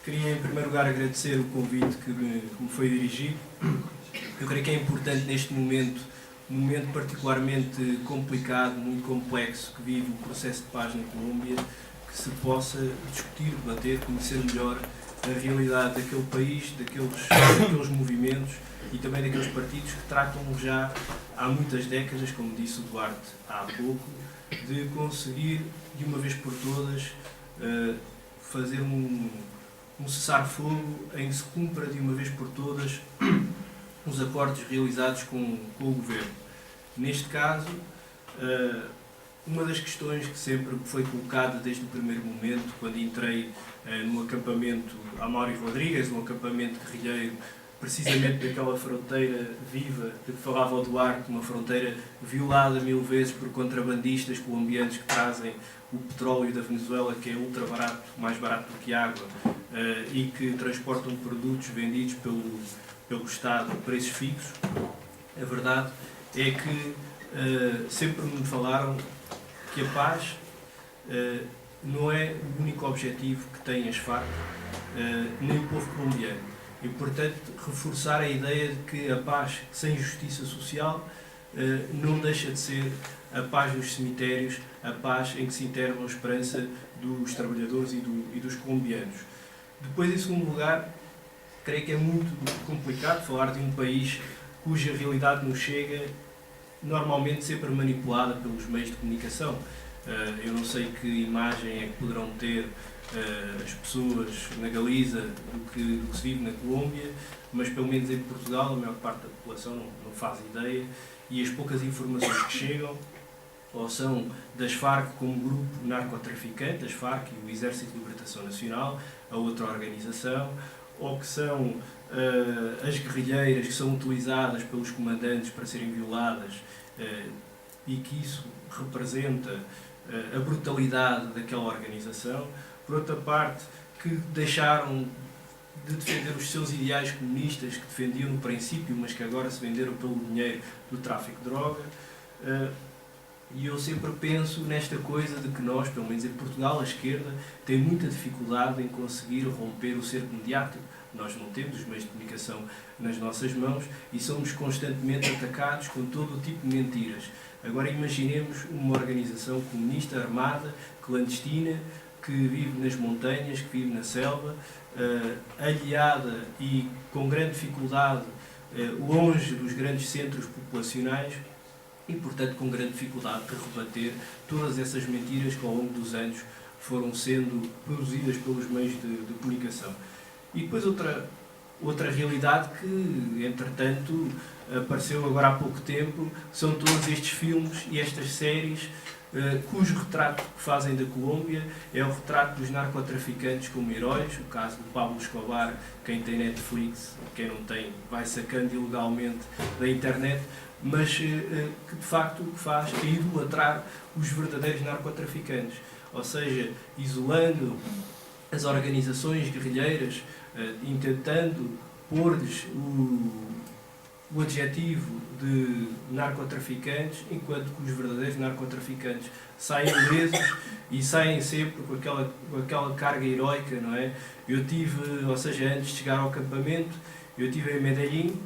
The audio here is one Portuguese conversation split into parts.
Queria, em primeiro lugar, agradecer o convite que me foi dirigido. Eu creio que é importante neste momento, um momento particularmente complicado, muito complexo, que vive o processo de paz na Colômbia, que se possa discutir, debater, conhecer melhor a realidade daquele país, daqueles movimentos e também daqueles partidos que tratam já há muitas décadas, como disse o Duarte há pouco, de conseguir, de uma vez por todas, fazer um cessar-fogo em que se cumpra de uma vez por todas os acordos realizados com o Governo. Neste caso, uma das questões que sempre foi colocada desde o primeiro momento, quando entrei no acampamento Amaury Rodrigues, um acampamento guerrilheiro, precisamente daquela fronteira viva de que falava o Duarte, uma fronteira violada 1000 vezes por contrabandistas colombianos que trazem o petróleo da Venezuela, que é ultra barato, mais barato do que água, e que transportam produtos vendidos pelo Estado a preços fixos. A verdade é que sempre me falaram que a paz não é o único objetivo que tem as Farc, nem o povo colombiano. É importante reforçar a ideia de que a paz sem justiça social não deixa de ser a paz dos cemitérios, a paz em que se enterra a esperança dos trabalhadores e dos colombianos. Depois, em segundo lugar, creio que é muito complicado falar de um país cuja realidade nos chega normalmente sempre manipulada pelos meios de comunicação. Eu não sei que imagem é que poderão ter as pessoas na Galiza do que se vive na Colômbia, mas pelo menos em Portugal a maior parte da população não faz ideia, e as poucas informações que chegam ou são das Farc como grupo narcotraficante, as Farc e o Exército de Libertação Nacional, a outra organização, ou que são as guerrilheiras que são utilizadas pelos comandantes para serem violadas, e que isso representa a brutalidade daquela organização. Por outra parte, que deixaram de defender os seus ideais comunistas que defendiam no princípio, mas que agora se venderam pelo dinheiro do tráfico de droga. E eu sempre penso nesta coisa de que nós, pelo menos em Portugal, a esquerda tem muita dificuldade em conseguir romper o cerco mediático. Nós não temos os meios de comunicação nas nossas mãos e somos constantemente atacados com todo o tipo de mentiras. Agora imaginemos uma organização comunista, armada, clandestina, que vive nas montanhas, que vive na selva, aliada e com grande dificuldade, longe dos grandes centros populacionais e, portanto, com grande dificuldade de rebater todas essas mentiras que ao longo dos anos foram sendo produzidas pelos meios de comunicação. E depois outra realidade que, entretanto, apareceu agora há pouco tempo, são todos estes filmes e estas séries cujo retrato que fazem da Colômbia é o retrato dos narcotraficantes como heróis. O caso do Pablo Escobar, quem tem Netflix, quem não tem vai sacando ilegalmente da internet, mas que de facto o que faz é idolatrar os verdadeiros narcotraficantes, ou seja, isolando as organizações guerrilheiras, intentando pôr-lhes o adjetivo de narcotraficantes, enquanto que os verdadeiros narcotraficantes saem ilesos e saem sempre com aquela carga heroica, não é? Eu tive, ou seja, antes de chegar ao acampamento, eu estive em Medellín,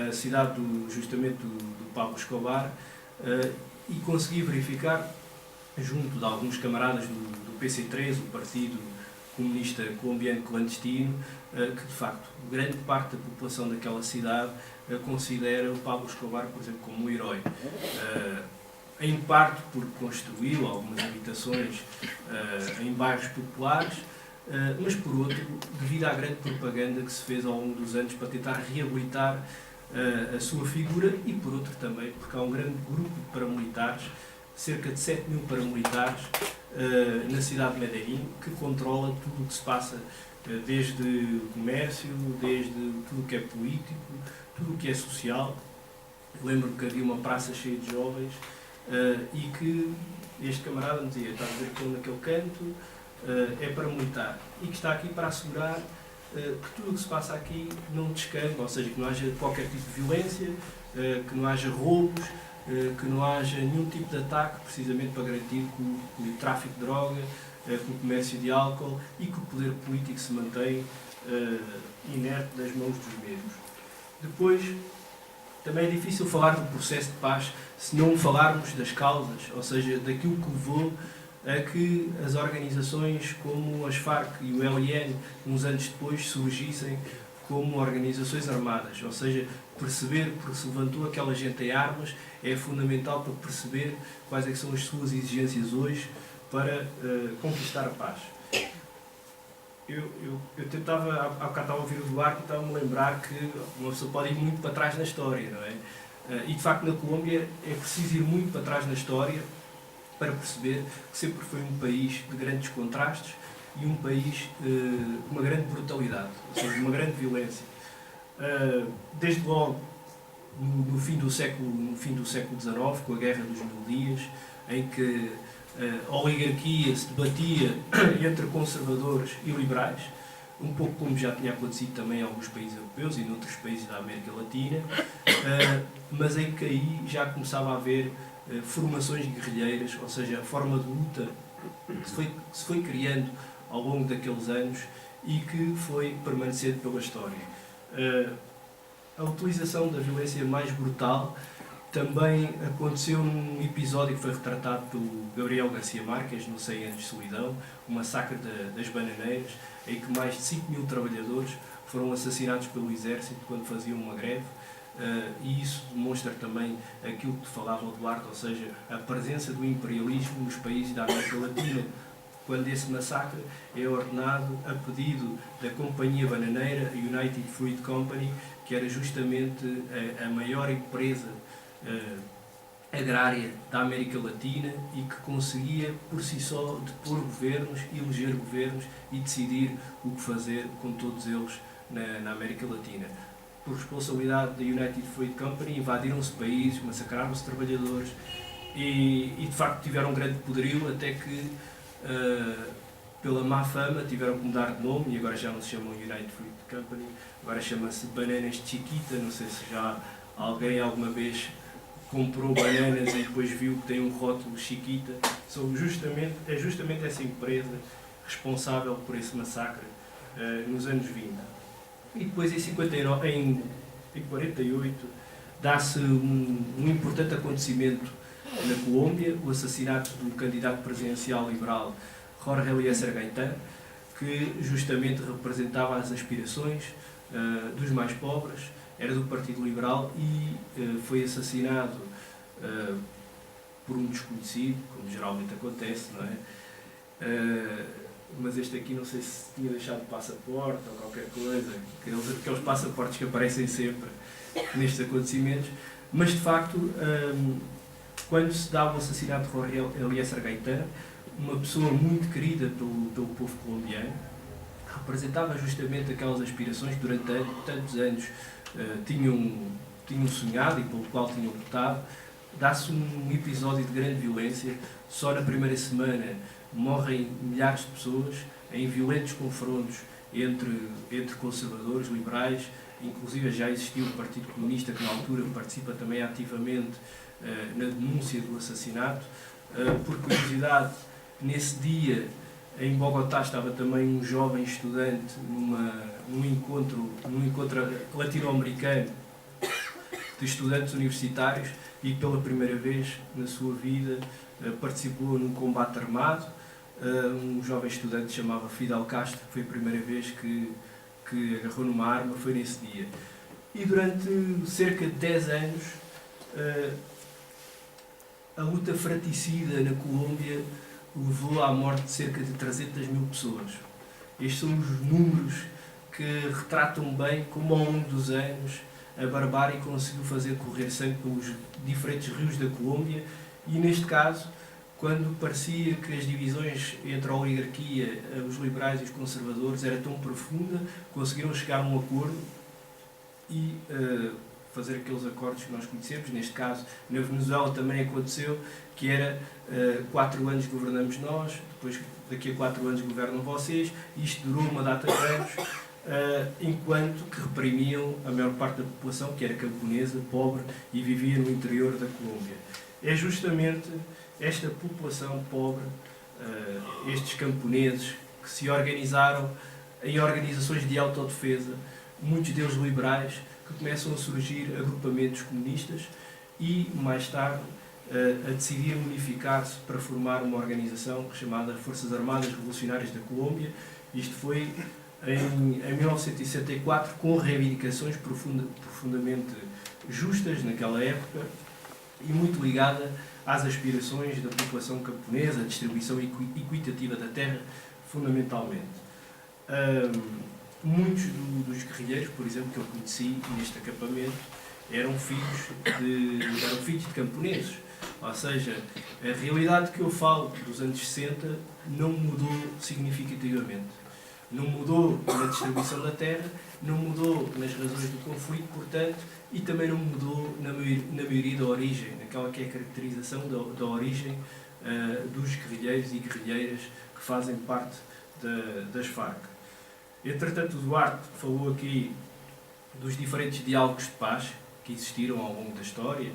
a cidade justamente do Pablo Escobar, e consegui verificar, junto de alguns camaradas do PC3, o Partido Comunista Colombiano Clandestino, que de facto grande parte da população daquela cidade considera o Pablo Escobar, por exemplo, como um herói. Em parte porque construiu algumas habitações em bairros populares, mas por outro, devido à grande propaganda que se fez ao longo dos anos para tentar reabilitar a sua figura, e por outro também porque há um grande grupo de paramilitares, cerca de 7.000 paramilitares na cidade de Medellín, que controla tudo o que se passa, desde o comércio, desde tudo o que é político, tudo o que é social. Eu lembro que havia uma praça cheia de jovens e que este camarada me dizia: está a dizer que naquele canto é paramilitar e que está aqui para assegurar que tudo o que se passa aqui não descamba, ou seja, que não haja qualquer tipo de violência, que não haja roubos, que não haja nenhum tipo de ataque, precisamente para garantir que o tráfico de droga, que o comércio de álcool e que o poder político se mantém inerte das mãos dos mesmos. Depois, também é difícil falar do processo de paz se não falarmos das causas, ou seja, daquilo que levou a que as organizações como as FARC e o ELN, uns anos depois, surgissem como organizações armadas, ou seja, perceber porque se levantou aquela gente em armas é fundamental para perceber quais é que são as suas exigências hoje para conquistar a paz. Eu tentava, há bocado estava a ouvir o Duarte e estava-me a lembrar que uma pessoa pode ir muito para trás na história, não é? E de facto na Colômbia é preciso ir muito para trás na história para perceber que sempre foi um país de grandes contrastes e um país com uma grande brutalidade, ou seja, uma grande violência. Desde logo no fim do século XIX, com a Guerra dos Mil Dias, em que a oligarquia se debatia entre conservadores e liberais, um pouco como já tinha acontecido também em alguns países europeus e noutros países da América Latina, mas em que aí já começava a haver formações guerrilheiras, ou seja, a forma de luta se foi criando ao longo daqueles anos e que foi permanecendo pela história. A utilização da violência mais brutal também aconteceu num episódio que foi retratado pelo Gabriel Garcia Marques, no 100 anos de solidão, o massacre das bananeiras, em que mais de 5 mil trabalhadores foram assassinados pelo exército quando faziam uma greve, e isso demonstra também aquilo que falava o Duarte, ou seja, a presença do imperialismo nos países da América Latina, quando esse massacre é ordenado a pedido da Companhia Bananeira United Fruit Company, que era justamente a maior empresa agrária da América Latina e que conseguia por si só depor governos, eleger governos e decidir o que fazer com todos eles na América Latina. Por responsabilidade da United Fruit Company, invadiram-se países, massacraram-se trabalhadores e de facto tiveram um grande poderio, até que pela má fama tiveram que mudar de nome e agora já não se chamam United Fruit Company, agora chama-se Bananas Chiquita. Não sei se já alguém alguma vez comprou bananas e depois viu que tem um rótulo Chiquita. É justamente essa empresa responsável por esse massacre nos anos 20. E depois em 48 dá-se um importante acontecimento na Colômbia, o assassinato do candidato presidencial liberal Jorge Eliezer Gaitán, que justamente representava as aspirações dos mais pobres, era do Partido Liberal e foi assassinado por um desconhecido, como geralmente acontece, não é? Mas este aqui não sei se tinha deixado passaporte ou qualquer coisa, aqueles passaportes que aparecem sempre nestes acontecimentos, mas de facto, quando se dá o assassinato de Jorge Eliezer Gaitán, uma pessoa muito querida pelo povo colombiano, representava justamente aquelas aspirações que durante tantos anos tinham sonhado e pelo qual tinham lutado. Dá-se um episódio de grande violência. Só na primeira semana morrem milhares de pessoas em violentos confrontos entre conservadores, liberais. Inclusive já existiu o Partido Comunista, que na altura participa também ativamente na denúncia do assassinato. Por curiosidade, nesse dia em Bogotá estava também um jovem estudante num encontro latino-americano de estudantes universitários e pela primeira vez na sua vida participou num combate armado. Um jovem estudante chamava Fidel Castro, foi a primeira vez que agarrou numa arma, foi nesse dia. E durante cerca de 10 anos a luta fratricida na Colômbia levou à morte de cerca de 300 mil pessoas. Estes são os números que retratam bem como ao longo dos anos a barbárie conseguiu fazer correr sangue pelos diferentes rios da Colômbia e, neste caso, quando parecia que as divisões entre a oligarquia, os liberais e os conservadores era tão profunda, conseguiram chegar a um acordo e fazer aqueles acordos que nós conhecemos. Neste caso, na Venezuela também aconteceu, que era 4 anos governamos nós, depois daqui a 4 anos governam vocês, e isto durou uma data de anos, enquanto que reprimiam a maior parte da população, que era camponesa, pobre e vivia no interior da Colômbia. É justamente esta população pobre, estes camponeses, que se organizaram em organizações de autodefesa, muitos deles liberais, que começam a surgir agrupamentos comunistas e, mais tarde, a decidir unificar-se para formar uma organização chamada Forças Armadas Revolucionárias da Colômbia. Isto foi em 1964, com reivindicações profundamente justas naquela época e muito ligada às aspirações da população camponesa, a distribuição equitativa da terra, fundamentalmente. Muitos dos guerrilheiros, por exemplo, que eu conheci neste acampamento, eram filhos de camponeses. Ou seja, a realidade que eu falo dos anos 60 não mudou significativamente. Não mudou na distribuição da terra, não mudou nas razões do conflito, portanto, e também não mudou na maioria da origem, naquela que é a caracterização da origem dos guerrilheiros e guerrilheiras que fazem parte das Farc. Entretanto, o Duarte falou aqui dos diferentes diálogos de paz que existiram ao longo da história.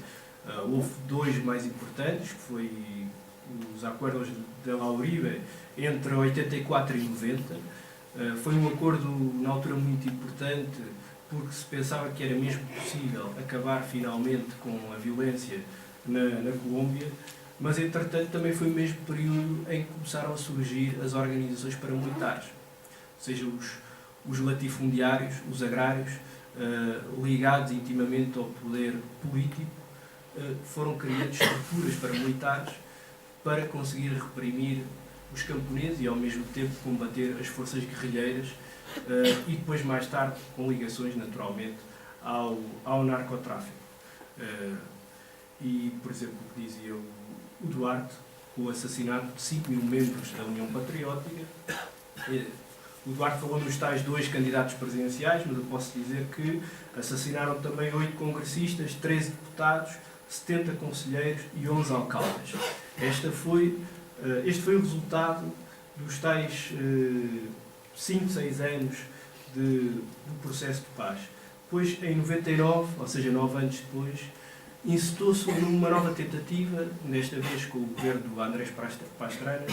Houve dois mais importantes, que foi os Acordos de La Uribe entre 84 e 90. Foi um acordo, na altura, muito importante, porque se pensava que era mesmo possível acabar finalmente com a violência na Colômbia, mas, entretanto, também foi o mesmo período em que começaram a surgir as organizações paramilitares, ou seja, os latifundiários, os agrários, ligados intimamente ao poder político, foram criando estruturas paramilitares para conseguir reprimir os camponeses e, ao mesmo tempo, combater as forças guerrilheiras e depois, mais tarde, com ligações, naturalmente, ao narcotráfico. E, por exemplo, o que dizia o Duarte, com o assassinato de 5 mil membros da União Patriótica. O Duarte falou nos tais 2 candidatos presidenciais, mas eu posso dizer que assassinaram também 8 congressistas, 13 deputados, 70 conselheiros e 11 alcaldes. Este foi o resultado dos tais 5, 6 anos do processo de paz. Depois, em 99, ou seja, 9 anos depois, incitou-se uma nova tentativa, desta vez com o governo do Andrés Pastrana,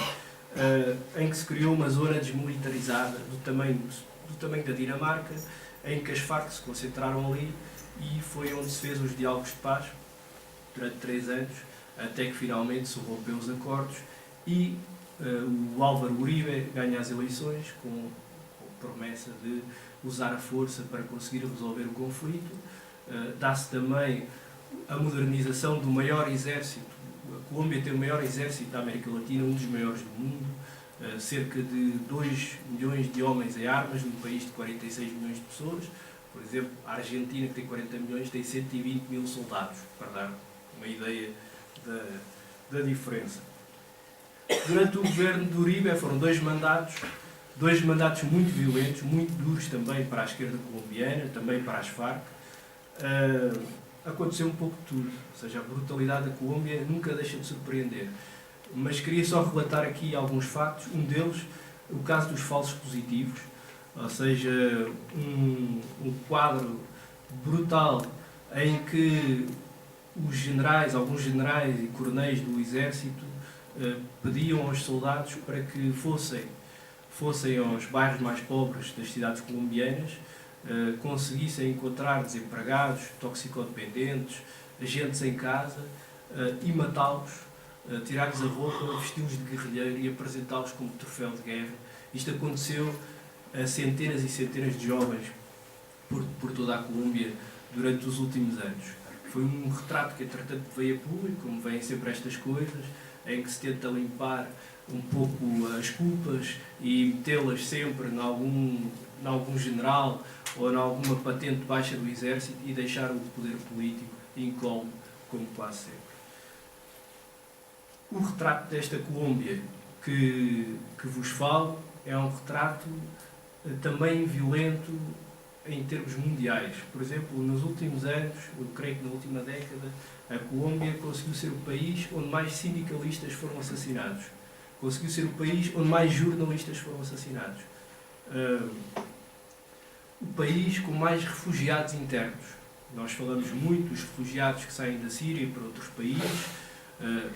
em que se criou uma zona desmilitarizada do tamanho da Dinamarca, em que as Farc se concentraram ali e foi onde se fez os diálogos de paz durante 3 anos, até que finalmente se rompeu os acordos e o Álvaro Uribe ganha as eleições com a promessa de usar a força para conseguir resolver o conflito. Dá-se também a modernização do maior exército. A Colômbia tem o maior exército da América Latina, um dos maiores do mundo, cerca de 2 milhões de homens em armas, num país de 46 milhões de pessoas. Por exemplo, a Argentina, que tem 40 milhões, tem 120 mil soldados, para dar uma ideia da diferença. Durante o governo de Uribe foram 2 mandatos muito violentos, muito duros também para a esquerda colombiana, também para as Farc. Aconteceu um pouco de tudo, ou seja, a brutalidade da Colômbia nunca deixa de surpreender. Mas queria só relatar aqui alguns factos. Um deles, o caso dos falsos positivos, ou seja, um quadro brutal em que alguns generais e coronéis do exército pediam aos soldados para que fossem aos bairros mais pobres das cidades colombianas, conseguissem encontrar desempregados, toxicodependentes, agentes em casa e matá-los, tirar-lhes a roupa, vesti-los de guerrilheiro e apresentá-los como troféu de guerra. Isto aconteceu a centenas e centenas de jovens por toda a Colômbia durante os últimos anos. Foi um retrato que, entretanto, veio a público, como vêm sempre estas coisas, em que se tenta limpar um pouco as culpas e metê-las sempre em algum general ou em alguma patente baixa do exército e deixar o poder político incólume, como quase sempre. O retrato desta Colômbia que vos falo é um retrato também violento em termos mundiais. Por exemplo, nos últimos anos, eu creio que na última década, a Colômbia conseguiu ser o país onde mais sindicalistas foram assassinados. Conseguiu ser o país onde mais jornalistas foram assassinados. o país com mais refugiados internos. Nós falamos muito dos refugiados que saem da Síria para outros países,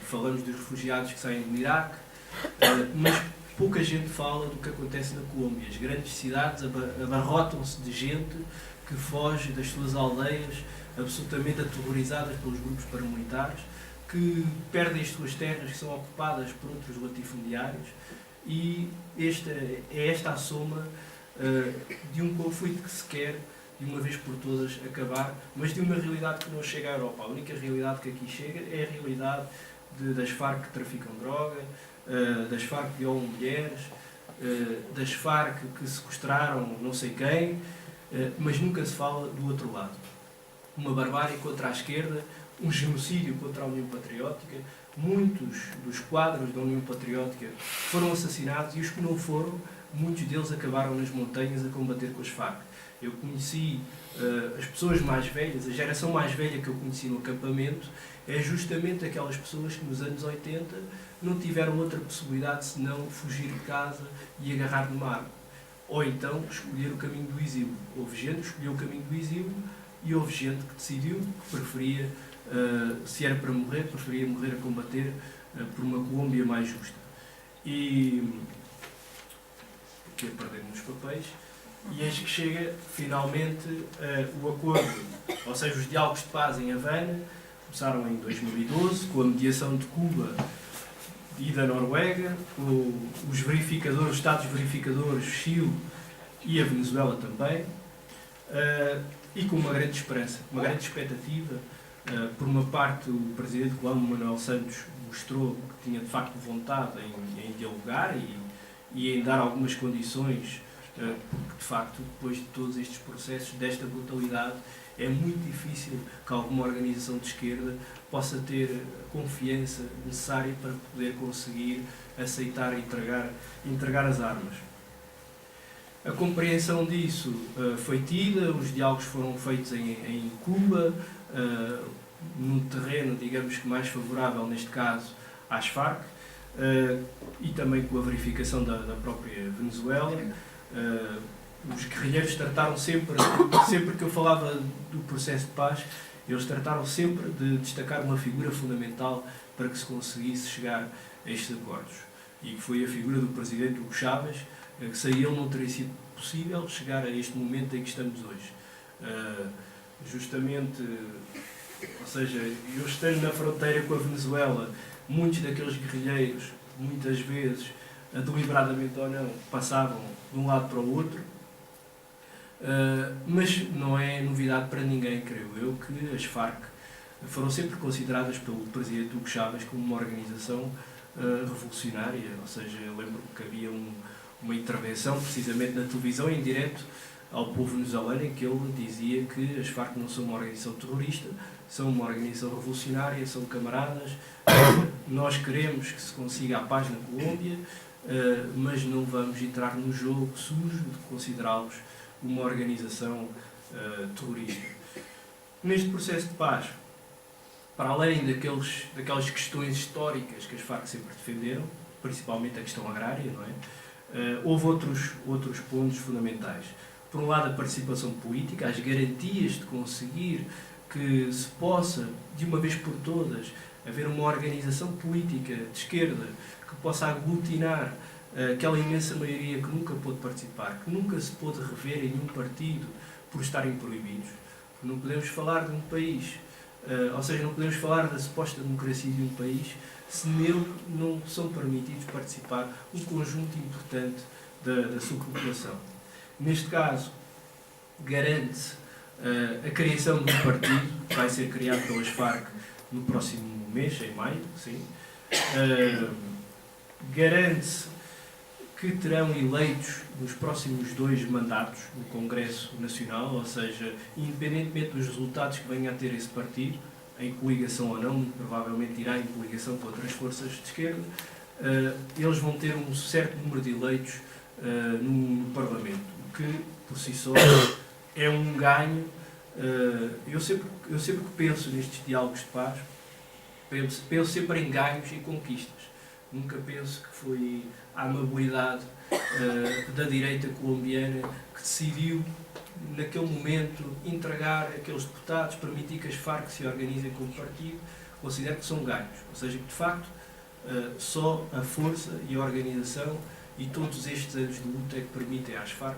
falamos dos refugiados que saem do Iraque, mas pouca gente fala do que acontece na Colômbia. As grandes cidades abarrotam-se de gente que foge das suas aldeias, absolutamente aterrorizadas pelos grupos paramilitares, que perdem as suas terras, que são ocupadas por outros latifundiários, e esta a soma de um conflito que se quer, de uma vez por todas, acabar, mas de uma realidade que não chega à Europa. A única realidade que aqui chega é a realidade das Farc que traficam droga, das Farc que violam mulheres, das Farc que sequestraram não sei quem, mas nunca se fala do outro lado. Uma barbárie contra a esquerda, um genocídio contra a União Patriótica. Muitos dos quadros da União Patriótica foram assassinados, e os que não foram, muitos deles acabaram nas montanhas a combater com as Farc. Eu conheci as pessoas mais velhas, a geração mais velha que eu conheci no acampamento, é justamente aquelas pessoas que nos anos 80 não tiveram outra possibilidade senão fugir de casa e agarrar numa arma. Ou então escolher o caminho do exílio. Houve gente que escolheu o caminho do exílio, e houve gente que decidiu que preferia, se era para morrer, preferia morrer a combater por uma Colômbia mais justa. E aqui a perder-me nos papéis. E eis que chega, finalmente, o acordo, ou seja, os diálogos de paz em Havana, começaram em 2012, com a mediação de Cuba e da Noruega, com os verificadores, os Estados verificadores, Chile e a Venezuela também, e com uma grande esperança, uma grande expectativa. Por uma parte, o presidente cubano Manuel Santos mostrou que tinha, de facto, vontade em dialogar e em dar algumas condições, porque, de facto, depois de todos estes processos, desta brutalidade, é muito difícil que alguma organização de esquerda possa ter a confiança necessária para poder conseguir aceitar e entregar as armas. A compreensão disso foi tida, os diálogos foram feitos em Cuba, num terreno, digamos que mais favorável, neste caso, às Farc, e também com a verificação da própria Venezuela. Os guerrilheiros trataram sempre que eu falava do processo de paz, eles trataram sempre de destacar uma figura fundamental para que se conseguisse chegar a estes acordos. E foi a figura do presidente Hugo Chávez, que sem ele não teria sido possível chegar a este momento em que estamos hoje. Justamente, ou seja, eu estando na fronteira com a Venezuela, muitos daqueles guerrilheiros, muitas vezes, deliberadamente ou não, passavam de um lado para o outro, mas não é novidade para ninguém, creio eu, que as Farc foram sempre consideradas pelo presidente Hugo Chávez como uma organização revolucionária. Ou seja, eu lembro que havia uma intervenção, precisamente na televisão, em direto ao povo venezuelano, em que ele dizia que as Farc não são uma organização terrorista, são uma organização revolucionária, são camaradas, nós queremos que se consiga a paz na Colômbia, mas não vamos entrar no jogo sujo de considerá-los uma organização terrorista. Neste processo de paz, para além daquelas questões históricas que as Farc sempre defenderam, principalmente a questão agrária, não é? Houve outros pontos fundamentais. Por um lado, a participação política, as garantias de conseguir que se possa, de uma vez por todas, haver uma organização política de esquerda que possa aglutinar aquela imensa maioria que nunca pôde participar, que nunca se pôde rever em nenhum partido por estarem proibidos. Não podemos falar de um país, ou seja, não podemos falar da suposta democracia de um país se nele não são permitidos participar um conjunto importante da sua população. Neste caso, garante-se a criação de um partido que vai ser criado pelas Farc no próximo mês, em maio, sim. Garante-se que terão eleitos nos próximos 2 mandatos no Congresso Nacional, ou seja, independentemente dos resultados que venha a ter esse partido, em coligação ou não, muito provavelmente irá em coligação com outras forças de esquerda, eles vão ter um certo número de eleitos no Parlamento, o que, por si só, é um ganho. Eu sempre que penso nestes diálogos de paz, penso sempre em ganhos e conquistas. Nunca penso que foi a amabilidade da direita colombiana que decidiu naquele momento, entregar aqueles deputados, permitir que as Farc se organizem como partido, considero que são ganhos. Ou seja, que de facto só a força e a organização e todos estes anos de luta é que permitem às Farc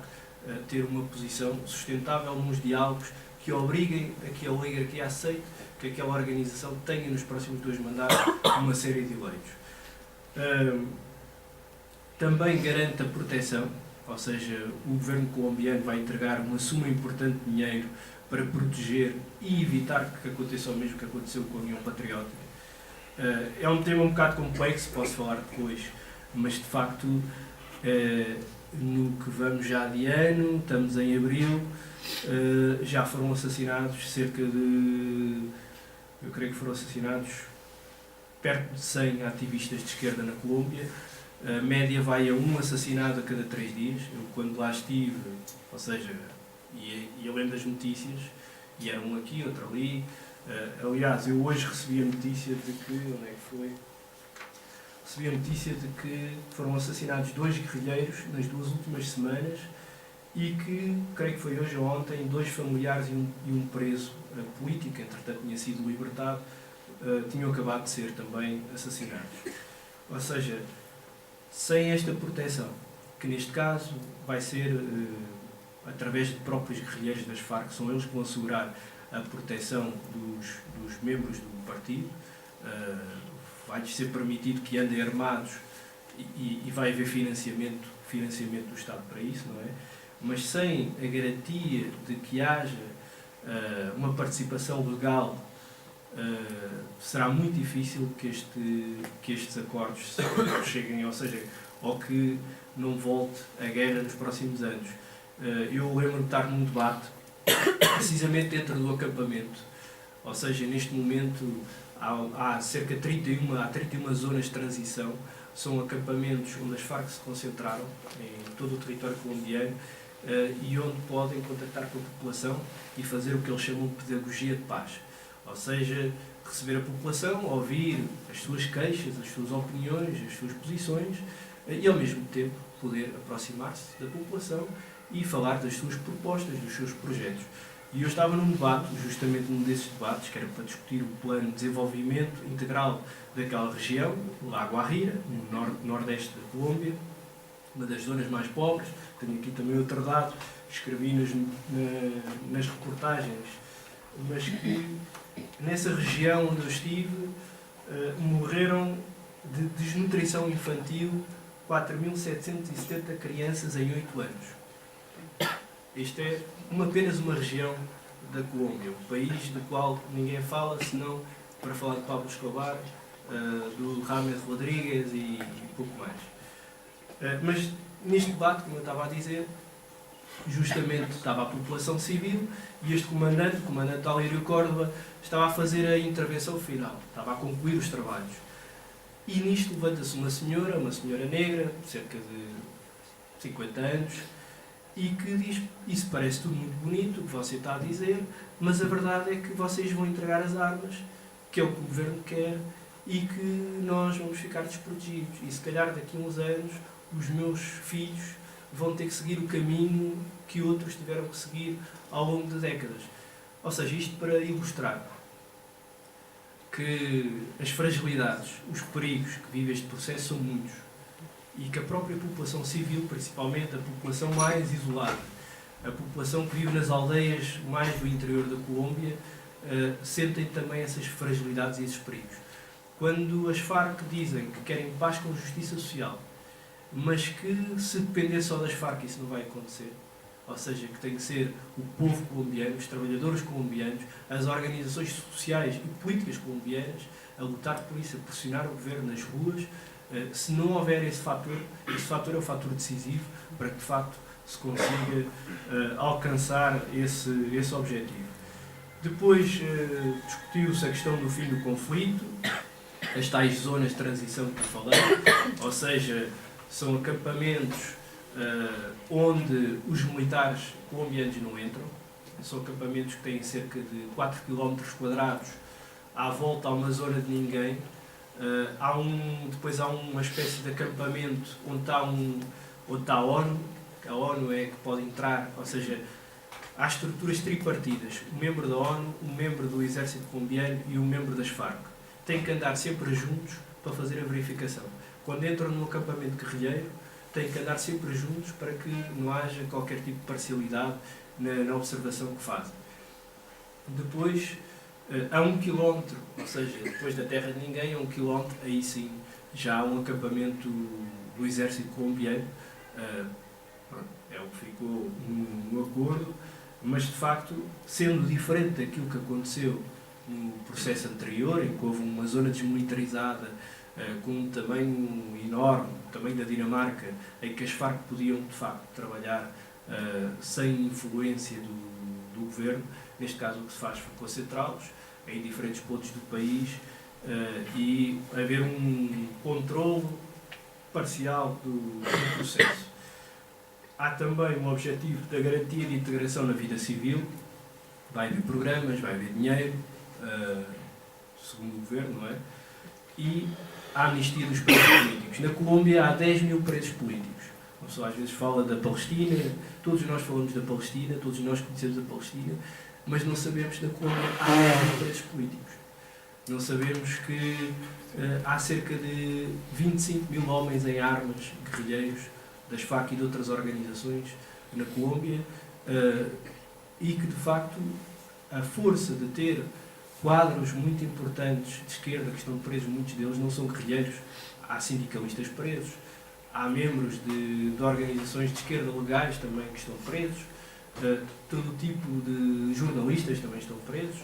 ter uma posição sustentável nos diálogos que obriguem a que a oligarquia aceite que aquela organização tenha nos próximos 2 mandatos uma série de eleitos. Também garante a proteção, ou seja, o governo colombiano vai entregar uma suma importante de dinheiro para proteger e evitar que aconteça o mesmo que aconteceu com a União Patriótica. É um tema um bocado complexo, posso falar depois, mas de facto, no que vamos já de ano, estamos em abril, já foram assassinados cerca de, eu creio que foram assassinados perto de 100 ativistas de esquerda na Colômbia. A média vai a um assassinado a cada 3 dias. Eu, quando lá estive, ou seja, ia lendo as notícias, e era um aqui, outro ali. Aliás, eu hoje recebi a notícia de que, onde é que foi? Recebi a notícia de que foram assassinados 2 guerrilheiros nas 2 últimas semanas e que, creio que foi hoje ou ontem, 2 familiares e um preso político, que entretanto tinha sido libertado, tinham acabado de ser também assassinados. Ou seja, sem esta proteção, que neste caso vai ser através de próprios guerrilheiros das Farc, são eles que vão assegurar a proteção dos membros do partido, vai-lhes ser permitido que andem armados e vai haver financiamento do Estado para isso, não é? Mas sem a garantia de que haja uma participação legal, será muito difícil que estes acordos cheguem, ou seja, ou que não volte a guerra nos próximos anos. Eu lembro de estar num debate, precisamente dentro do acampamento, ou seja, neste momento há cerca de 31 zonas de transição, são acampamentos onde as Farc se concentraram em todo o território colombiano e onde podem contactar com a população e fazer o que eles chamam de pedagogia de paz. Ou seja, receber a população, ouvir as suas queixas, as suas opiniões, as suas posições e, ao mesmo tempo, poder aproximar-se da população e falar das suas propostas, dos seus projetos. E eu estava num debate, justamente num desses debates, que era para discutir o plano de desenvolvimento integral daquela região, La Guajira, no nordeste da Colômbia, uma das zonas mais pobres. Tenho aqui também outro dado, escrevi nas reportagens, mas que nessa região onde eu estive morreram de desnutrição infantil 4.770 crianças em 8 anos. Isto é apenas uma região da Colômbia, um país do qual ninguém fala, senão para falar de Pablo Escobar, do James Rodríguez e pouco mais. Mas neste debate, como eu estava a dizer, justamente estava a população civil e este comandante, o comandante Alírio Córdoba, estava a fazer a intervenção final, estava a concluir os trabalhos. E nisto levanta-se uma senhora negra, cerca de 50 anos, e que diz: isso parece tudo muito bonito, o que você está a dizer, mas a verdade é que vocês vão entregar as armas, que é o que o governo quer, e que nós vamos ficar desprotegidos. E se calhar daqui a uns anos os meus filhos vão ter que seguir o caminho que outros tiveram que seguir ao longo de décadas. Ou seja, isto para ilustrar que as fragilidades, os perigos que vive este processo são muitos e que a própria população civil, principalmente a população mais isolada, a população que vive nas aldeias mais do interior da Colômbia, sentem também essas fragilidades e esses perigos. Quando as Farc dizem que querem paz com justiça social, mas que se depender só das Farc isso não vai acontecer, ou seja, que tem que ser o povo colombiano, os trabalhadores colombianos, as organizações sociais e políticas colombianas a lutar por isso, a pressionar o governo nas ruas. Se não houver esse fator é o fator decisivo para que de facto se consiga alcançar esse objetivo. Depois discutiu-se a questão do fim do conflito, as tais zonas de transição que eu falei, ou seja, são acampamentos onde os militares colombianos não entram, são acampamentos que têm cerca de 4 km² à volta a uma zona de ninguém. Depois há uma espécie de acampamento onde está a ONU, que a ONU é que pode entrar, ou seja, há estruturas tripartidas, o membro da ONU, o membro do Exército Colombiano e o membro das Farc. Têm que andar sempre juntos para fazer a verificação. Quando entram num acampamento guerrilheiro, têm que andar sempre juntos para que não haja qualquer tipo de parcialidade na observação que fazem. Depois, a 1 km, ou seja, depois da terra de ninguém, a 1 km, aí sim, já há um acampamento do Exército Colombiano. É o que ficou no acordo, mas de facto, sendo diferente daquilo que aconteceu no processo anterior, em que houve uma zona desmilitarizada com um tamanho enorme, o tamanho da Dinamarca, em que as Farc podiam de facto trabalhar sem influência do governo. Neste caso o que se faz foi concentrá-los em diferentes pontos do país e haver um controle parcial do processo. Há também um objetivo da garantia de integração na vida civil. Vai haver programas, vai haver dinheiro, segundo o governo, não é? E a amnistia dos presos políticos. Na Colômbia há 10 mil presos políticos. A pessoa às vezes fala da Palestina, todos nós falamos da Palestina, todos nós conhecemos a Palestina, mas não sabemos que na Colômbia há 10 mil presos políticos. Não sabemos que há cerca de 25 mil homens em armas, guerrilheiros, das Farc e de outras organizações na Colômbia, e que de facto a força de ter quadros muito importantes de esquerda que estão presos, muitos deles não são guerrilheiros, há sindicalistas presos, há membros de organizações de esquerda legais também que estão presos, todo tipo de jornalistas também estão presos.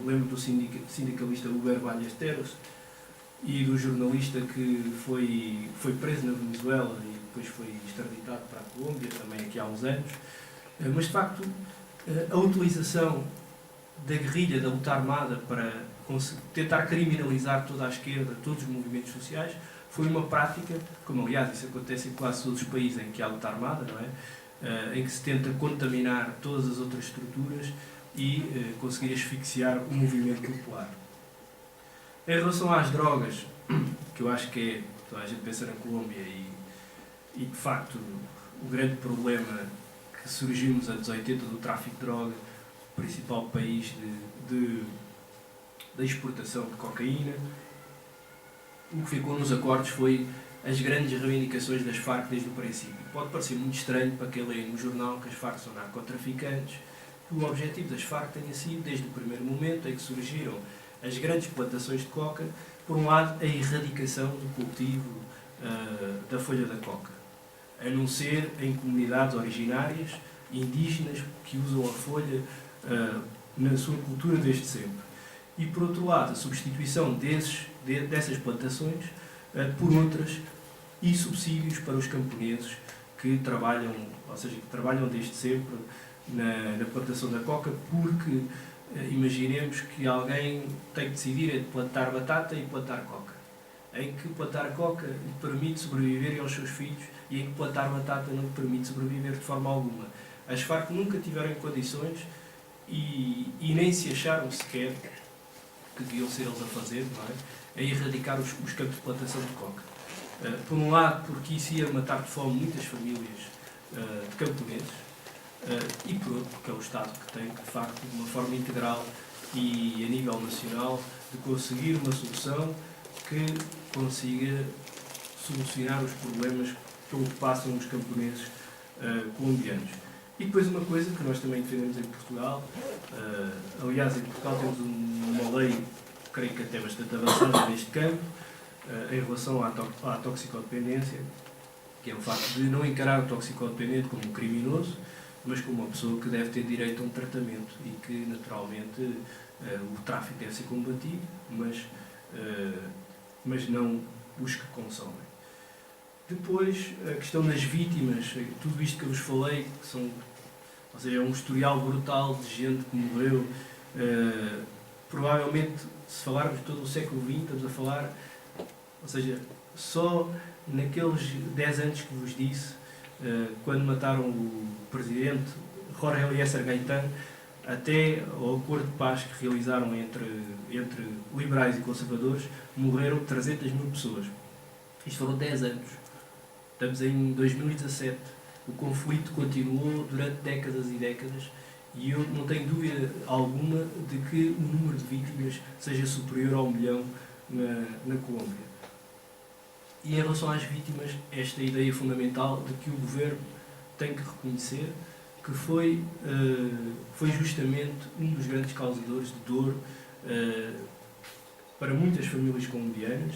Lembro do sindicalista Huber Ballesteros e do jornalista que foi preso na Venezuela e depois foi extraditado para a Colômbia, também aqui há uns anos. Mas, de facto, a utilização da guerrilha, da luta armada, para tentar criminalizar toda a esquerda, todos os movimentos sociais, foi uma prática, como aliás isso acontece em quase todos os países em que há luta armada, não é? Em que se tenta contaminar todas as outras estruturas e conseguir asfixiar o movimento popular. Em relação às drogas, que eu acho que toda a gente pensa na Colômbia e de facto o grande problema que surgiu nos anos 80 do tráfico de droga, o principal país da exportação de cocaína, o que ficou nos acordos foi as grandes reivindicações das Farc desde o princípio. Pode parecer muito estranho para quem lê no jornal que as Farc são narcotraficantes, que o objetivo das Farc tenha sido, desde o primeiro momento em que surgiram as grandes plantações de coca, por um lado, a erradicação do cultivo da folha da coca, a não ser em comunidades originárias, indígenas, que usam a folha na sua cultura desde sempre. E, por outro lado, a substituição dessas plantações por outras e subsídios para os camponeses que trabalham, ou seja, que trabalham desde sempre na plantação da coca, porque imaginemos que alguém tem que decidir entre plantar batata e plantar coca, em que plantar coca lhe permite sobreviver aos seus filhos e em que plantar batata não lhe permite sobreviver de forma alguma. As Farc nunca tiveram condições e nem se acharam sequer que deviam ser eles a fazer, não é? A erradicar os campos de plantação de coca. Por um lado, porque isso ia matar de fome muitas famílias de camponeses, e por outro, porque é o Estado que tem, de facto, de uma forma integral e a nível nacional, de conseguir uma solução que consiga solucionar os problemas pelo que passam os camponeses colombianos. E depois uma coisa que nós também defendemos em Portugal, aliás, em Portugal temos uma lei, creio que até bastante avançada neste campo, em relação à toxicodependência, que é o facto de não encarar o toxicodependente como um criminoso, mas como uma pessoa que deve ter direito a um tratamento e que, naturalmente, o tráfico deve ser combatido, mas não os que consomem. Depois, a questão das vítimas, tudo isto que eu vos falei, que são, ou seja, é um historial brutal de gente que morreu. Provavelmente, se falarmos de todo o século XX, estamos a falar, ou seja, só naqueles 10 anos que vos disse, quando mataram o presidente Jorge Eliezer Gaitán, até ao acordo de paz que realizaram entre liberais e conservadores, morreram 300 mil pessoas. Isto foram 10 anos. Estamos em 2017. O conflito continuou durante décadas e décadas e eu não tenho dúvida alguma de que o número de vítimas seja superior ao 1 milhão na Colômbia. E em relação às vítimas, esta ideia fundamental de que o governo tem que reconhecer que foi justamente um dos grandes causadores de dor para muitas famílias colombianas,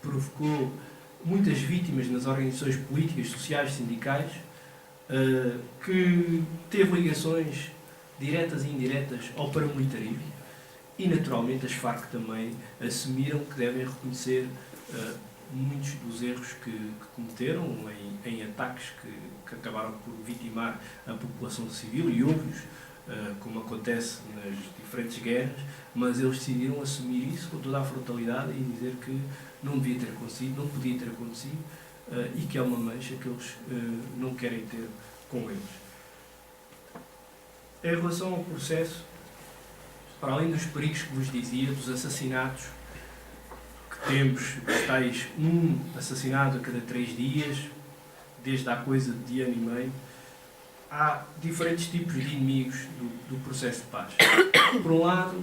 provocou muitas vítimas nas organizações políticas, sociais, sindicais, que teve ligações diretas e indiretas ao paramilitarismo e, naturalmente, as Farc também assumiram que devem reconhecer muitos dos erros que cometeram em ataques que acabaram por vitimar a população civil e outros, como acontece nas diferentes guerras, mas eles decidiram assumir isso com toda a frontalidade e dizer que não devia ter acontecido, não podia ter acontecido e que é uma mancha que eles não querem ter com eles. Em relação ao processo, para além dos perigos que vos dizia, dos assassinatos que temos, os tais assassinado a cada 3 dias, desde há coisa de ano e meio, há diferentes tipos de inimigos do processo de paz. Por um lado,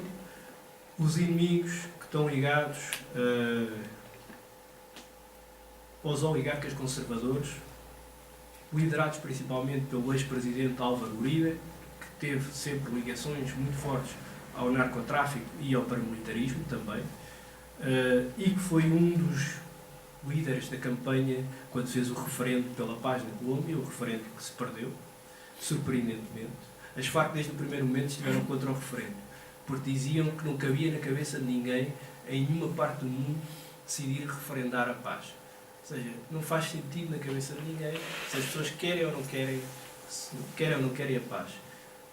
os inimigos que estão ligados aos oligarcas conservadores, liderados principalmente pelo ex-presidente Álvaro Uribe, que teve sempre ligações muito fortes ao narcotráfico e ao paramilitarismo também, e que foi um dos líderes da campanha quando fez o referendo pela paz na Colômbia, o referendo que se perdeu, surpreendentemente. As Farc desde o primeiro momento estiveram contra o referendo, porque diziam que não cabia na cabeça de ninguém, em nenhuma parte do mundo, decidir referendar a paz. Ou seja, não faz sentido na cabeça de ninguém se as pessoas querem ou não querem a paz.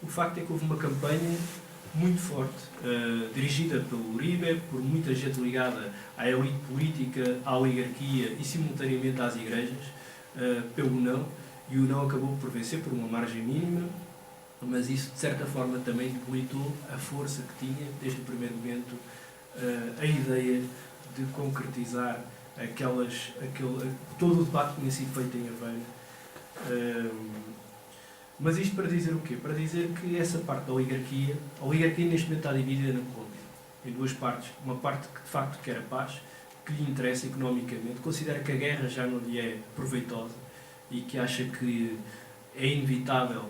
O facto é que houve uma campanha muito forte, dirigida pelo Uribe, por muita gente ligada à elite política, à oligarquia e simultaneamente às igrejas, pelo não, e o não acabou por vencer por uma margem mínima, mas isso de certa forma também debilitou a força que tinha desde o primeiro momento a ideia de concretizar todo o debate que tinha sido feito em Aveiro. Mas isto para dizer o quê? Para dizer que essa parte da oligarquia, a oligarquia neste momento está dividida na Colômbia, em duas partes. Uma parte que de facto quer a paz, que lhe interessa economicamente, considera que a guerra já não lhe é proveitosa e que acha que é inevitável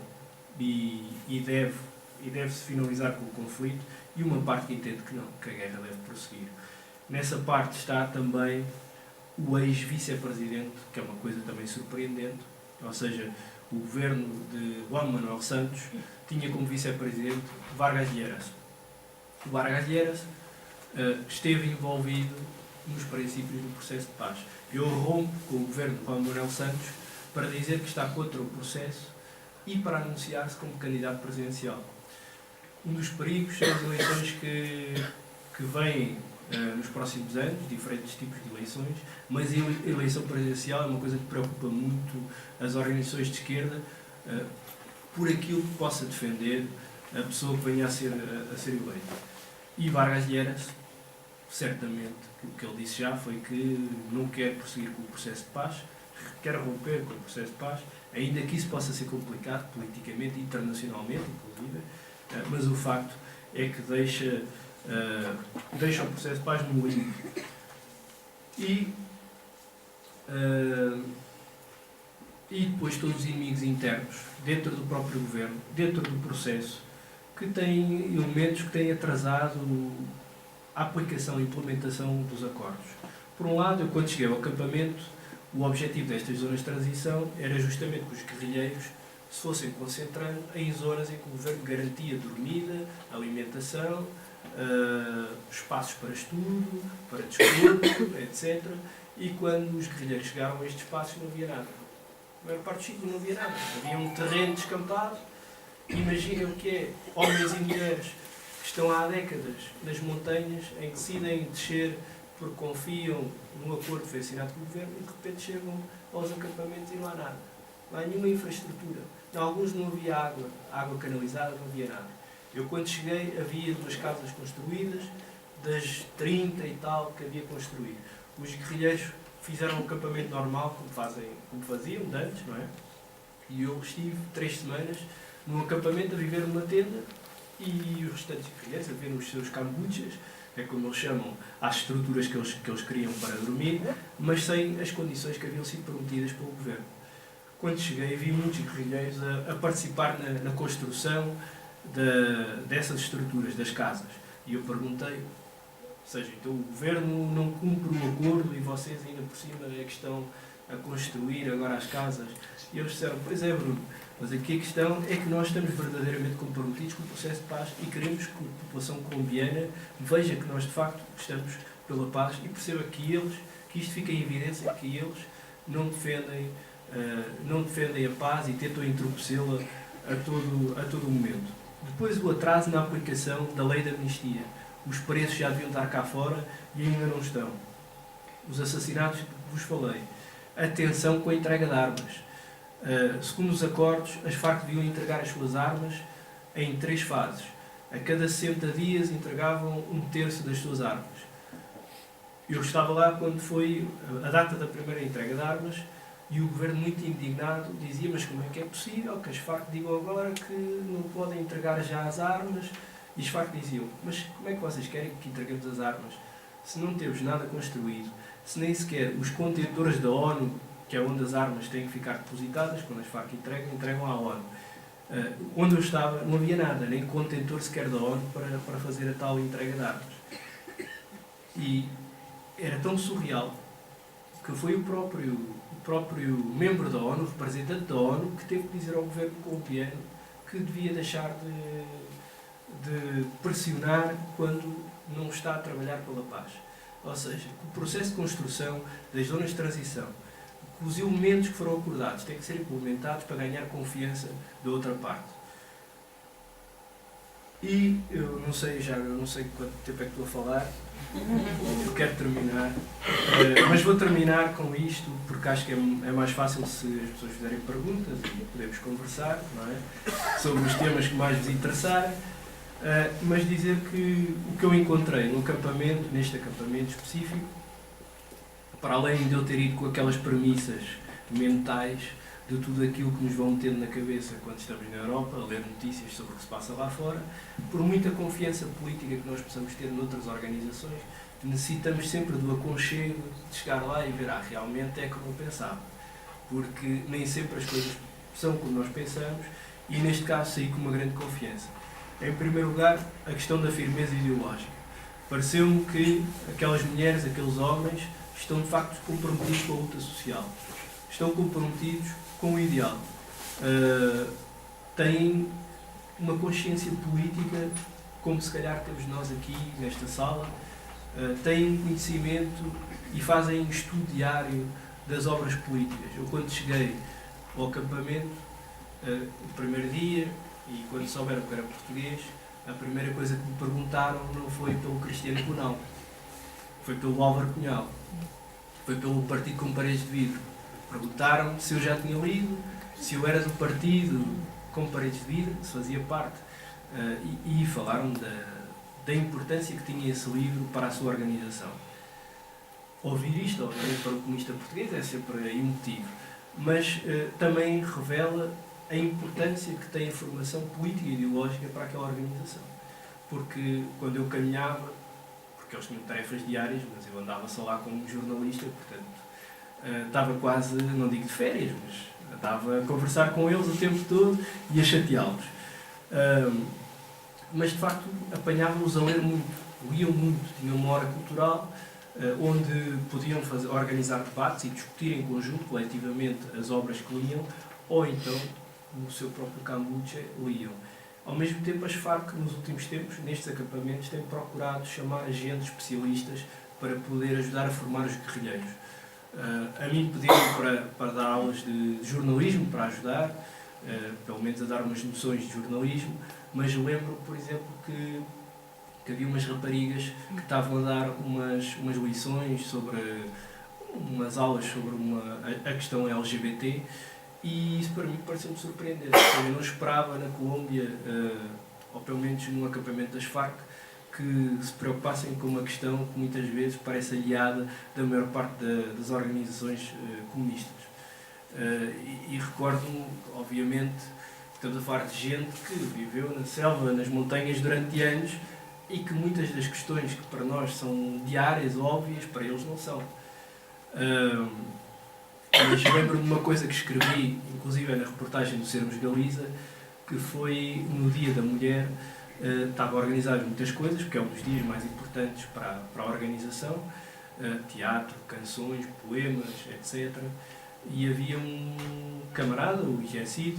e deve-se finalizar com o conflito, e uma parte que entende que não, que a guerra deve prosseguir. Nessa parte está também o ex-vice-presidente, que é uma coisa também surpreendente, ou seja, o governo de Juan Manuel Santos tinha como vice-presidente Vargas Lleras. O Vargas Lleras esteve envolvido nos princípios do processo de paz. Eu rompo com o governo de Juan Manuel Santos para dizer que está contra o processo e para anunciar-se como candidato presidencial. Um dos perigos são as eleições que vêm nos próximos anos, diferentes tipos de eleições, mas a eleição presidencial é uma coisa que preocupa muito as organizações de esquerda por aquilo que possa defender a pessoa que venha a ser eleita. E Vargas Lleras, certamente, o que ele disse já foi que não quer prosseguir com o processo de paz, quer romper com o processo de paz, ainda que isso possa ser complicado politicamente, internacionalmente, inclusive, mas o facto é que deixa o processo de paz no limbo. E depois todos os inimigos internos, dentro do próprio governo, dentro do processo, que têm elementos que têm atrasado a aplicação e implementação dos acordos. Por um lado, eu quando cheguei ao acampamento, o objetivo destas zonas de transição era justamente que os guerrilheiros se fossem concentrando em zonas em que o governo garantia dormida, alimentação, espaços para estudo, para desporto, etc. E quando os guerrilheiros chegaram a estes espaços não havia nada. A maior parte do sítio não havia nada. Havia um terreno descampado. Imaginem o que é homens e mulheres que estão há décadas nas montanhas em que decidem descer porque confiam num acordo que foi assinado com o governo e de repente chegam aos acampamentos e não há nada. Não há nenhuma infraestrutura. Em alguns não havia água canalizada, não havia nada. Eu quando cheguei havia 2 casas construídas, das 30 e tal que havia construído. Os guerrilheiros fizeram um acampamento normal, como faziam de antes, não é? E eu estive 3 semanas num acampamento a viver numa tenda e os restantes guerrilheiros a viver nos seus cambuchas, é como eles chamam, às estruturas que eles criam para dormir, mas sem as condições que haviam sido prometidas pelo governo. Quando cheguei, vi muitos guerrilheiros a participar na construção dessas estruturas, das casas. E eu perguntei, ou seja, então o governo não cumpre o acordo e vocês ainda por cima é que estão a construir agora as casas? E eles disseram, pois é, Bruno, mas aqui a questão é que nós estamos verdadeiramente comprometidos com o processo de paz e queremos que a população colombiana veja que nós de facto estamos pela paz e perceba que isto fica em evidência, que eles não defendem a paz e tentam entorpecê-la a todo momento. Depois o atraso na aplicação da lei da amnistia. Os preços já deviam estar cá fora e ainda não estão. Os assassinatos que vos falei. A tensão com a entrega de armas. Segundo os acordos, as Farc deviam entregar as suas armas em 3 fases. A cada 60 dias entregavam 1/3 das suas armas. Eu estava lá quando foi a data da primeira entrega de armas e o governo, muito indignado, dizia, mas como é que é possível que as Farc digam agora que não podem entregar já as armas? E as Farc diziam, mas como é que vocês querem que entreguemos as armas se não temos nada construído, se nem sequer os contentores da ONU, que é onde as armas têm que ficar depositadas, quando as Farc entregam à ONU. Onde eu estava não havia nada, nem contentor sequer da ONU para fazer a tal entrega de armas. E era tão surreal que foi o próprio membro da ONU, o representante da ONU, que teve que dizer ao governo colombiano que devia deixar de pressionar quando não está a trabalhar pela paz. Ou seja, o processo de construção das zonas de transição, os elementos que foram acordados têm que ser implementados para ganhar confiança da outra parte. E eu não sei quanto tempo é que estou a falar, eu quero terminar, mas vou terminar com isto porque acho que é mais fácil se as pessoas fizerem perguntas e podemos conversar, não é? Sobre os temas que mais vos interessarem, mas dizer que o que eu encontrei no acampamento, neste acampamento específico, para além de eu ter ido com aquelas premissas mentais de tudo aquilo que nos vão metendo na cabeça quando estamos na Europa, a ler notícias sobre o que se passa lá fora, por muita confiança política que nós possamos ter noutras organizações, necessitamos sempre do aconchego de chegar lá e ver, realmente é como eu pensava. Porque nem sempre as coisas são como nós pensamos e, neste caso, saí com uma grande confiança. Em primeiro lugar, a questão da firmeza ideológica. Pareceu-me que aquelas mulheres, aqueles homens, estão de facto comprometidos com a luta social. Estão comprometidos com o ideal. Têm uma consciência política, como se calhar temos nós aqui nesta sala, têm conhecimento e fazem estudo diário das obras políticas. Eu, quando cheguei ao acampamento, o primeiro dia, e quando souberam que era português, a primeira coisa que me perguntaram não foi pelo Cristiano Cunhal, foi pelo Álvaro Cunhal, foi pelo Partido com Paredes de Vidro. Perguntaram-me se eu já tinha lido, se eu era do partido com Paredes de Vidro, se fazia parte, e falaram da importância que tinha esse livro para a sua organização. Ouvir isto, obviamente, para o comunista português é sempre emotivo, mas também revela a importância que tem a formação política e ideológica para aquela organização. Porque quando eu caminhava, porque eles tinham tarefas diárias, mas eu andava só lá como jornalista, portanto, estava quase, não digo de férias, mas estava a conversar com eles o tempo todo e a chateá-los. Mas, de facto, apanhava-os a ler muito, liam muito, tinham uma hora cultural, onde podiam organizar debates e discutir em conjunto, coletivamente, as obras que liam, ou então, no seu próprio cambucha, liam. Ao mesmo tempo, as Farc, nos últimos tempos, nestes acampamentos, têm procurado chamar agentes especialistas para poder ajudar a formar os guerrilheiros. A mim pediram para dar aulas de jornalismo, para ajudar, pelo menos a dar umas noções de jornalismo, mas lembro, por exemplo, que havia umas raparigas que estavam a dar umas lições sobre umas aulas sobre a questão LGBT, e isso para mim pareceu-me surpreendente. Eu não esperava na Colômbia, ou pelo menos no acampamento das Farc, que se preocupassem com uma questão que muitas vezes parece aliada da maior parte das organizações comunistas. E recordo-me, obviamente, que estamos a falar de gente que viveu na selva, nas montanhas durante anos e que muitas das questões que para nós são diárias, óbvias, para eles não são. Mas lembro-me de uma coisa que escrevi, inclusive na reportagem do Sermos Galiza, que foi no Dia da Mulher. Estava a organizar muitas coisas, porque é um dos dias mais importantes para a organização, teatro, canções, poemas, etc. E havia um camarada, o Jacid,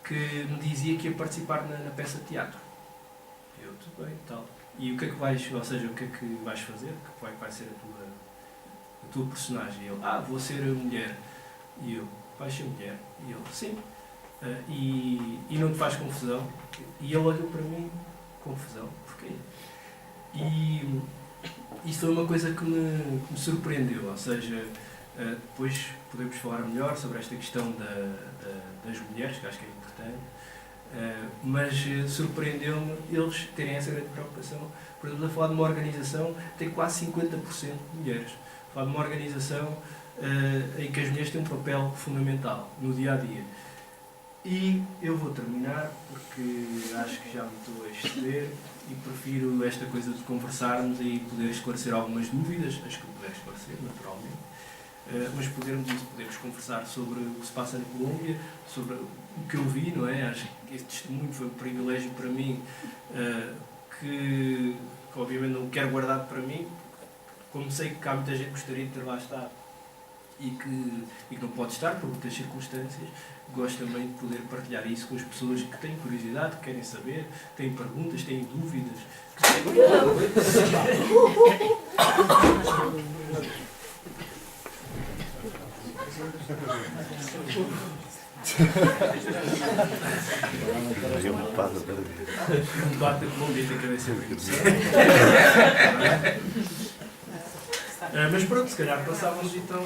que me dizia que ia participar na peça de teatro. Eu, tudo bem, tal. E o que é que vais, ou seja, o que é que vais fazer? O que vai ser a tua personagem? E ele, vou ser mulher. E eu, vais ser mulher? E ele, sim. E não te faz confusão? E ele olhou para mim, confusão, porquê? E isso foi uma coisa que me surpreendeu, ou seja, depois podemos falar melhor sobre esta questão das mulheres, que acho que é importante, mas surpreendeu-me eles terem essa grande preocupação. Por exemplo, a falar de uma organização tem quase 50% de mulheres. A falar de uma organização em que as mulheres têm um papel fundamental no dia-a-dia. E eu vou terminar, porque acho que já me estou a exceder e prefiro esta coisa de conversarmos e poder esclarecer algumas dúvidas, as que eu puder esclarecer, naturalmente, mas podermos conversar sobre o que se passa na Colômbia, sobre o que eu vi, não é? Acho que este testemunho foi um privilégio para mim, que obviamente não quero guardar para mim, como sei que há muita gente que gostaria de ter lá estado e que não pode estar por muitas circunstâncias. Gosto também de poder partilhar isso com as pessoas que têm curiosidade, que querem saber, têm perguntas, têm dúvidas. Um debate da Colômbia tem que ser muito. Mas pronto, se calhar passávamos então